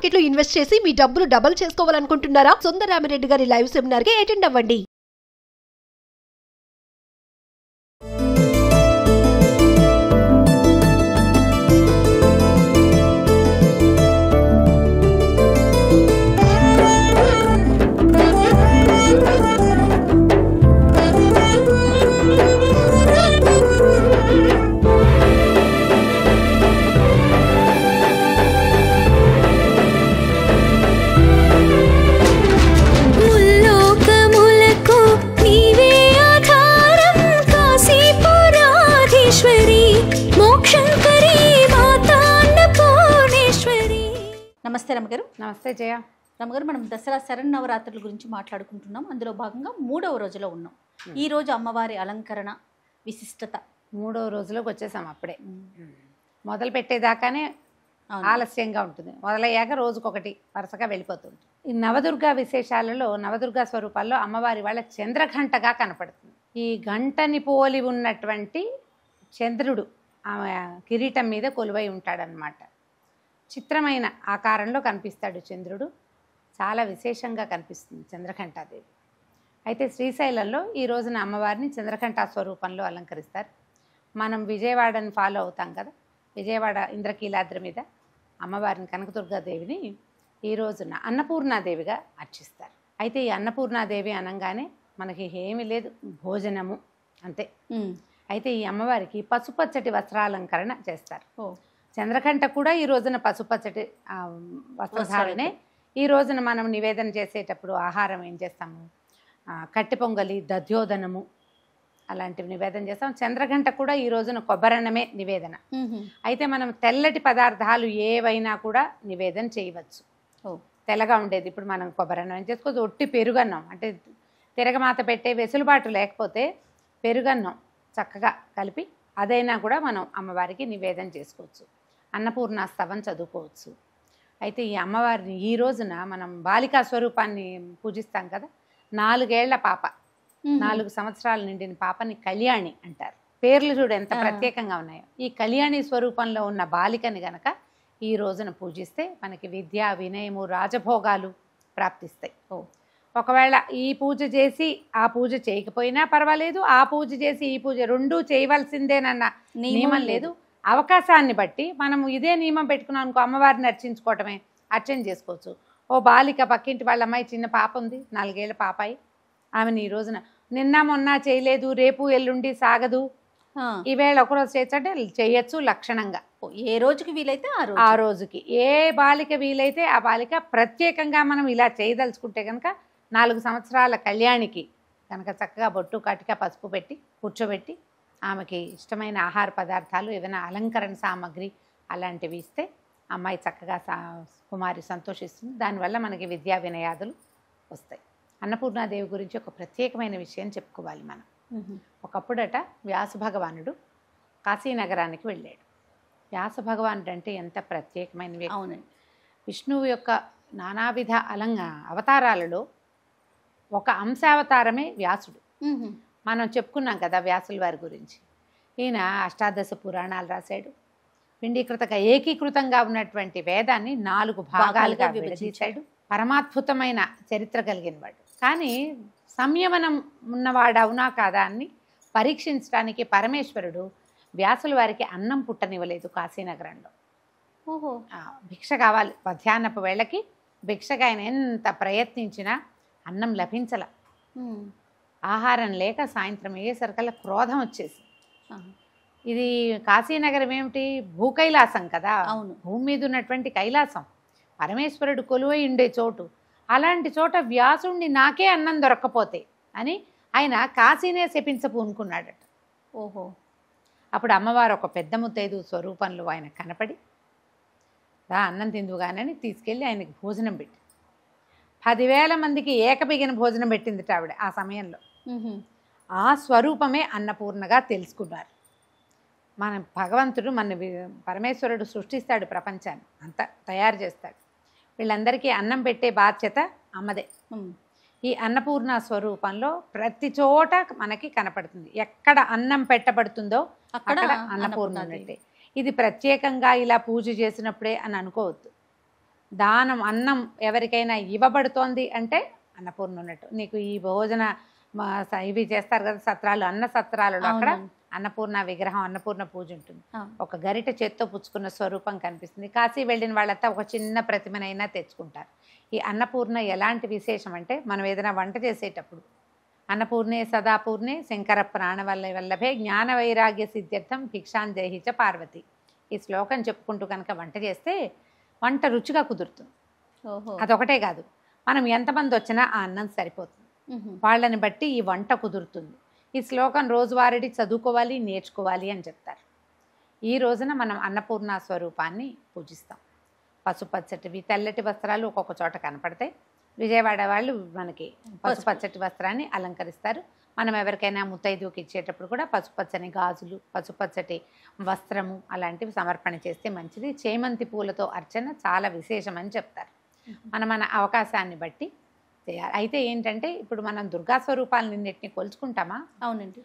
Market లో invest చేసి మీ డబ్బులు డబుల్ చేసుకోవాలనుకుంటున్నారా? సుందరరామిరెడ్డి గారి లైవ్ సెమినార్ కి అటెండ్ అవ్వండి. నమస్తే రమగారు. నమస్తే జయ. రమగారు, మనం దసరా శరన్నవరాత్రుల గురించి మాట్లాడుకుంటున్నాం. అందులో భాగంగా 3వ రోజులో ఉన్నాం. ఈ రోజు అమ్మవారి అలంకరణ విశిష్టత 3వ రోజులోకి వచ్చేసాం. అప్పుడే మొదలు పెట్టేదాకానే ఆలస్యంగా ఉంటుంది, మొదలయ్యాక రోజుకొకటి వరుసగా వెళ్ళిపోతుంది. ఈ నవదుర్గా విశేషాలలో, నవదుర్గా స్వరూపాల్లో అమ్మవారి వాళ్ళ చంద్రఘంటగా కనపడుతుంది. ఈ గంటని పోలి ఉన్నటువంటి చంద్రుడు ఆమె కిరీటం మీద కొలువై ఉంటాడనమాట. చిత్రమైన ఆకారంలో కనిపిస్తాడు చంద్రుడు. చాలా విశేషంగా కనిపిస్తుంది చంద్రఘంటాదేవి. అయితే శ్రీశైలంలో ఈ రోజున అమ్మవారిని చంద్రఘంటా స్వరూపంలో అలంకరిస్తారు. మనం విజయవాడని ఫాలో అవుతాం కదా, విజయవాడ ఇంద్రకీలాద్రి మీద అమ్మవారిని కనకదుర్గాదేవిని ఈ రోజున అన్నపూర్ణాదేవిగా అర్చిస్తారు. అయితే ఈ అన్నపూర్ణాదేవి అనగానే మనకి ఏమీ లేదు, భోజనము అంతే. అయితే ఈ అమ్మవారికి పసుపచ్చటి వస్త్రాలంకరణ చేస్తారు. చంద్రఘంట కూడా ఈ రోజున పసుపచ్చటి వస్త్రధారణే. ఈ రోజున మనం నివేదన చేసేటప్పుడు ఆహారం ఏం చేస్తాము, కట్టె పొంగలి, దధ్యోదనము అలాంటివి నివేదన చేస్తాం. చంద్రఘంట కూడా ఈ రోజున కొబ్బరన్నమే నివేదన. అయితే మనం తెల్లటి పదార్థాలు ఏవైనా కూడా నివేదన చేయవచ్చు. తెల్లగా ఉండేది ఇప్పుడు మనం కొబ్బరన్నం ఏం చేసుకోవచ్చు, ఒట్టి పెరుగన్నం అంటే తిరగమాత పెట్టే వెసులుబాటు లేకపోతే పెరుగన్నం చక్కగా కలిపి అదైనా కూడా మనం అమ్మవారికి నివేదన చేసుకోవచ్చు. అన్నపూర్ణ స్తవం చదువుకోవచ్చు. అయితే ఈ అమ్మవారిని ఈ రోజున మనం బాలికా స్వరూపాన్ని పూజిస్తాం కదా. 4 ఏళ్ల పాప, 4 సంవత్సరాలు నిండిన పాపని కళ్యాణి అంటారు. పేర్లు చూడు ఎంత ప్రత్యేకంగా ఉన్నాయో. ఈ కళ్యాణి స్వరూపంలో ఉన్న బాలికని గనక ఈ రోజున పూజిస్తే మనకి విద్య, వినయము, రాజభోగాలు ప్రాప్తిస్తాయి. ఒకవేళ ఈ పూజ చేసి ఆ పూజ చేయకపోయినా పర్వాలేదు, ఆ పూజ చేసి ఈ పూజ రెండూ చేయవలసిందేనన్న నియమం లేదు. అవకాశాన్ని బట్టి మనం ఇదే నియమం పెట్టుకున్నాం అనుకో, అమ్మవారిని అర్చించుకోవటమే, అర్చన చేసుకోవచ్చు. ఓ బాలిక పక్కింటి వాళ్ళ అమ్మాయి చిన్న పాప ఉంది, 4 ఏళ్ల పాపాయి, ఆమెను ఈ రోజున నిన్న మొన్న చేయలేదు, రేపు ఎల్లుండి సాగదు, ఈవేళ ఒకరోజు చేయొచ్చంటే చేయొచ్చు లక్షణంగా. ఏ రోజుకి వీలైతే ఆ రోజుకి ఏ బాలిక వీలైతే ఆ బాలిక ప్రత్యేకంగా మనం ఇలా చేయదలుచుకుంటే కనుక 4 సంవత్సరాల కళ్యాణికి కనుక చక్కగా బొట్టు, కాటిక, పసుపు పెట్టి కూర్చోబెట్టి ఆమెకి ఇష్టమైన ఆహార పదార్థాలు, ఏదైనా అలంకరణ సామాగ్రి అలాంటివి ఇస్తే అమ్మాయి చక్కగా కుమారి సంతోషిస్తుంది. దానివల్ల మనకి విద్యా వినయాదులు వస్తాయి. అన్నపూర్ణాదేవి గురించి ఒక ప్రత్యేకమైన విషయం చెప్పుకోవాలి మనం. ఒకప్పుడట వ్యాస భగవానుడు కాశీనగరానికి వెళ్ళాడు. వ్యాస భగవానుడు అంటే ఎంత ప్రత్యేకమైన వ్యక్తి. అవునండి. విష్ణువు యొక్క నానావిధ అవతారాలలో ఒక అంశావతారమే వ్యాసుడు. మనం చెప్పుకున్నాం కదా వ్యాసుల వారి గురించి. ఈయన అష్టాదశ పురాణాలు రాశాడు. పిండీకృతంగా ఏకీకృతంగా ఉన్నటువంటి వేదాన్ని 4 భాగాలుగా విభజించాడు. పరమాద్భుతమైన చరిత్ర కలిగిన వాడు. కానీ సంయమనం ఉన్నవాడు అవునా కాదా అని పరీక్షించడానికి పరమేశ్వరుడు వ్యాసుల వారికి అన్నం పుట్టనివ్వలేదు కాశీనగరంలో. భిక్ష కావాలి, మధ్యాహ్నపు వేళకి భిక్షగా ఆయన ఎంత ప్రయత్నించినా అన్నం లభించల. ఆహారం లేక సాయంత్రం అయ్యేసరికల్లా క్రోధం వచ్చేసి, ఇది కాశీనగరం ఏమిటి, భూకైలాసం కదా, అవును, భూమి మీద ఉన్నటువంటి కైలాసం, పరమేశ్వరుడు కొలువై ఉండే చోటు. అలాంటి చోట వ్యాసుడిని నాకే అన్నం దొరక్కపోతే అని ఆయన కాశీనే శపించపూనుకున్నాడట. అప్పుడు అమ్మవారు ఒక పెద్ద ముత్తైదు స్వరూపంలో ఆయన కనపడి రా అన్నం తిందుగానని తీసుకెళ్ళి ఆయనకి భోజనం పెట్టి 10,000 మందికి ఏకబిగిన భోజనం పెట్టిందిట ఆవిడ ఆ సమయంలో. ఆ స్వరూపమే అన్నపూర్ణగా తెలుసుకున్నారు. మన భగవంతుడు, మన పరమేశ్వరుడు సృష్టిస్తాడు ప్రపంచాన్ని, అంతా తయారు చేస్తాడు. వీళ్ళందరికీ అన్నం పెట్టే బాధ్యత అమ్మదే. ఈ అన్నపూర్ణ స్వరూపంలో ప్రతి చోట మనకి కనపడుతుంది. ఎక్కడ అన్నం పెట్టబడుతుందో అక్కడ అన్నపూర్ణ ఉన్నట్టే. ఇది ప్రత్యేకంగా ఇలా పూజ చేసినప్పుడే అని అనుకోవద్దు. దానం అన్నం ఎవరికైనా ఇవ్వబడుతోంది అంటే అన్నపూర్ణ ఉన్నట్టు. నీకు ఈ భోజన ఇవి చేస్తారు కదా సత్రాలు, అన్న సత్రాలలో అక్కడ అన్నపూర్ణ విగ్రహం, అన్నపూర్ణ పూజ ఉంటుంది. ఒక గరిట చేత్తో పుచ్చుకున్న స్వరూపం కనిపిస్తుంది. కాశీ వెళ్ళిన వాళ్ళంతా ఒక చిన్న ప్రతిమనైనా తెచ్చుకుంటారు. ఈ అన్నపూర్ణ ఎలాంటి విశేషం అంటే, మనం ఏదైనా వంట చేసేటప్పుడు అన్నపూర్ణే సదాపూర్ణే శంకర ప్రాణవల్లభే జ్ఞాన వైరాగ్య సిద్ధ్యర్థం భిక్షాందేహి చ పార్వతి. ఈ శ్లోకం చెప్పుకుంటూ కనుక వంట చేస్తే వంట రుచిగా కుదురుతుంది. అదొకటే కాదు, మనం ఎంతమంది వచ్చినా ఆ అన్నం సరిపోతుంది. వాళ్ళని బట్టి ఈ వంట కుదురుతుంది. ఈ శ్లోకం రోజువారీ చదువుకోవాలి, నేర్చుకోవాలి అని చెప్తారు. ఈ రోజున మనం అన్నపూర్ణ స్వరూపాన్ని పూజిస్తాం. పసుపచ్చటివి తెల్లటి వస్త్రాలు ఒక్కొక్క చోట కనపడతాయి. విజయవాడ వాళ్ళు మనకి పసుపచ్చటి వస్త్రాన్ని అలంకరిస్తారు. మనం ఎవరికైనా ముత్తైదువుకి ఇచ్చేటప్పుడు కూడా పసుపచ్చని గాజులు, పసుపచ్చటి వస్త్రము అలాంటివి సమర్పణ చేస్తే మంచిది. చేమంతి పూలతో అర్చన చాలా విశేషమని చెప్తారు. మన అవకాశాన్ని బట్టి చేయాలి. అయితే ఏంటంటే ఇప్పుడు మనం దుర్గా స్వరూపాలన్నింటినీ కొలుచుకుంటామా? అవునండి.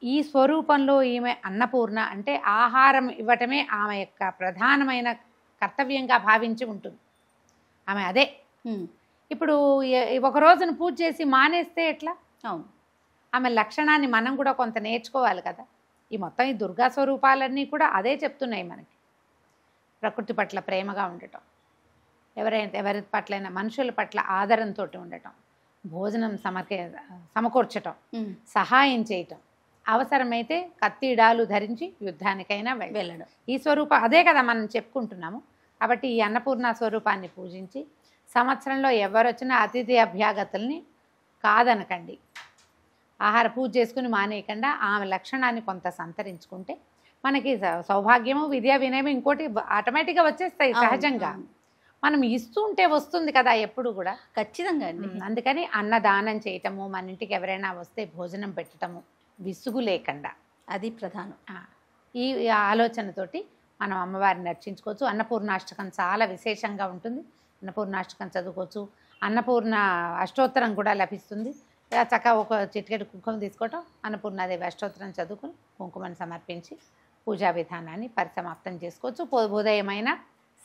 ఈ స్వరూపంలో ఈమె అన్నపూర్ణ అంటే ఆహారం ఇవ్వటమే ఆమె యొక్క ప్రధానమైన కర్తవ్యంగా భావించి ఉంటుంది ఆమె. అదే ఇప్పుడు ఒక రోజును పూజ చేసి మానేస్తే ఎట్లా? అవును, ఆమె లక్షణాన్ని మనం కూడా కొంత నేర్చుకోవాలి కదా. ఈ మొత్తం ఈ దుర్గా స్వరూపాలన్నీ కూడా అదే చెప్తున్నాయి మనకి. ప్రకృతి పట్ల ప్రేమగా ఉండటం, ఎవరి పట్లైనా మనుషుల పట్ల ఆదరంతో ఉండటం, భోజనం సమకూర్చటం, సహాయం చేయటం, అవసరమైతే కత్తిడాలు ధరించి యుద్ధానికైనా వెళ్ళడం. ఈ స్వరూపం అదే కదా మనం చెప్పుకుంటున్నాము. కాబట్టి ఈ అన్నపూర్ణ స్వరూపాన్ని పూజించి సంవత్సరంలో ఎవరొచ్చినా అతిథి అభ్యాగతుల్ని కాదనకండి. ఆహార పూజ చేసుకుని మానేయకుండా ఆమె లక్షణాన్ని కొంత సంతరించుకుంటే మనకి సౌభాగ్యము, విద్యా వినయం ఇంకోటి ఆటోమేటిక్గా వచ్చేస్తాయి సహజంగా. మనం ఇస్తూ ఉంటే వస్తుంది కదా ఎప్పుడు కూడా. ఖచ్చితంగా అండి. అందుకని అన్నదానం చేయటము, మన ఇంటికి ఎవరైనా వస్తే భోజనం పెట్టడము విసుగు లేకుండా, అది ప్రధానం. ఈ ఆలోచనతోటి మనం అమ్మవారిని అర్చించుకోవచ్చు. అన్నపూర్ణాష్టకం చాలా విశేషంగా ఉంటుంది. అన్నపూర్ణాష్టకం చదువుకోవచ్చు. అన్నపూర్ణ అష్టోత్తరం కూడా లభిస్తుంది. చక్కగా ఒక చిటికెడు కుంకుమ తీసుకోవటం, అన్నపూర్ణాదేవి అష్టోత్తరం చదువుకుని కుంకుమను సమర్పించి పూజా విధానాన్ని పరిసమాప్తం చేసుకోవచ్చు. ఉదయమైన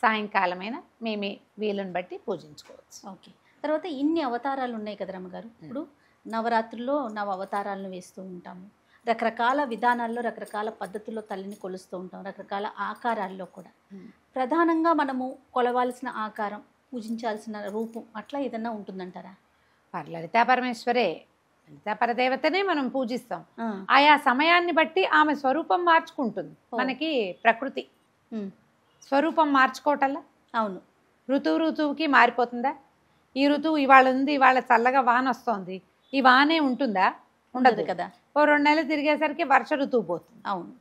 సాయంకాలమైన మేమే వీలుని బట్టి పూజించుకోవచ్చు. ఓకే. తర్వాత ఇన్ని అవతారాలు ఉన్నాయి కదా రమ్మగారు. ఇప్పుడు నవరాత్రుల్లో నవ అవతారాలను వేస్తూ ఉంటాము. రకరకాల విధానాల్లో రకరకాల పద్ధతుల్లో తల్లిని కొలుస్తూ ఉంటాం, రకరకాల ఆకారాల్లో కూడా. ప్రధానంగా మనము కొలవాల్సిన ఆకారం, పూజించాల్సిన రూపం అట్లా ఏదన్నా ఉంటుందంటారా? లలితా పరమేశ్వరే, లలితా పరదేవతనే మనం పూజిస్తాం. ఆయా సమయాన్ని బట్టి ఆమె స్వరూపం మార్చుకుంటుంది. మనకి ప్రకృతి స్వరూపం మార్చుకోవటల్లా. అవును. ఋతువుకి మారిపోతుందా? ఈ ఋతువు ఇవాళ ఉంది, ఇవాళ చల్లగా వాన వస్తోంది, ఈ వానే ఉంటుందా? ఉండదు కదా. ఓ 2 నెలలు తిరిగేసరికి వర్ష ఋతువు పోతుంది. అవును.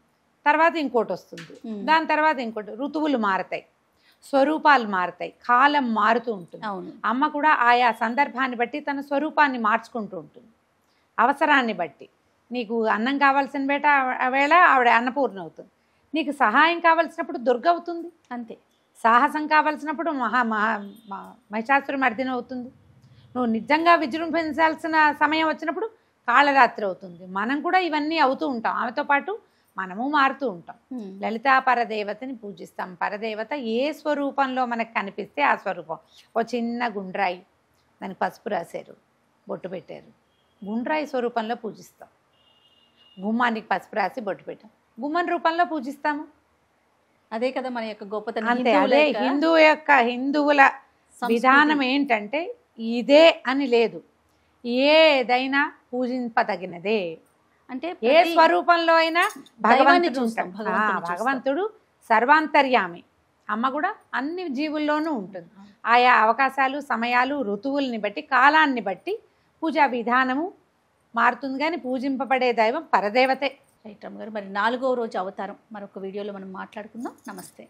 తర్వాత ఇంకోటి వస్తుంది, దాని తర్వాత ఇంకోటి. ఋతువులు మారతాయి, స్వరూపాలు మారతాయి, కాలం మారుతూ ఉంటుంది. అవును. అమ్మ కూడా ఆయా సందర్భాన్ని బట్టి తన స్వరూపాన్ని మార్చుకుంటూ ఉంటుంది. అవసరాన్ని బట్టి నీకు అన్నం కావాల్సిన వేళ ఆవిడ అన్నపూర్ణ అవుతుంది. నీకు సహాయం కావాల్సినప్పుడు దుర్గ అవుతుంది. అంతే. సాహసం కావాల్సినప్పుడు మహిషాసుర మర్దిని అవుతుంది. నువ్వు నిజంగా విజృంభించాల్సిన సమయం వచ్చినప్పుడు కాళరాత్రి అవుతుంది. మనం కూడా ఇవన్నీ అవుతూ ఉంటాం. ఆమెతో పాటు మనము మారుతూ ఉంటాం. లలితా పరదేవతని పూజిస్తాం. పరదేవత ఏ స్వరూపంలో మనకు కనిపిస్తే ఆ స్వరూపం. ఓ చిన్న గుండ్రాయి, దానికి పసుపు రాశారు, బొట్టు పెట్టారు, గుండ్రాయి స్వరూపంలో పూజిస్తాం. గుమ్మానికి పసుపు రాసి బొట్టు పెట్టాం, గుమ్మం రూపంలో పూజిస్తాము. అదే కదా మన యొక్క గొప్పతనం. అంతే. అదే హిందువుల విధానం ఏంటంటే ఇదే అని లేదు, ఏదైనా పూజింపదగినదే. అంటే ఏ స్వరూపంలో అయినా భగవంతుడు సర్వాంతర్యామి. అమ్మ కూడా అన్ని జీవుల్లోనూ ఉంటుంది. ఆయా అవకాశాలు, సమయాలు, ఋతువుల్ని బట్టి, కాలాన్ని బట్టి పూజా విధానము మారుతుంది. కానీ పూజింపబడే దైవం పరదేవతే. రైట్ రమ్మ గారు. మరి 4వ రోజు అవతారం మరొక వీడియోలో మనం మాట్లాడుకుందాం. నమస్తే.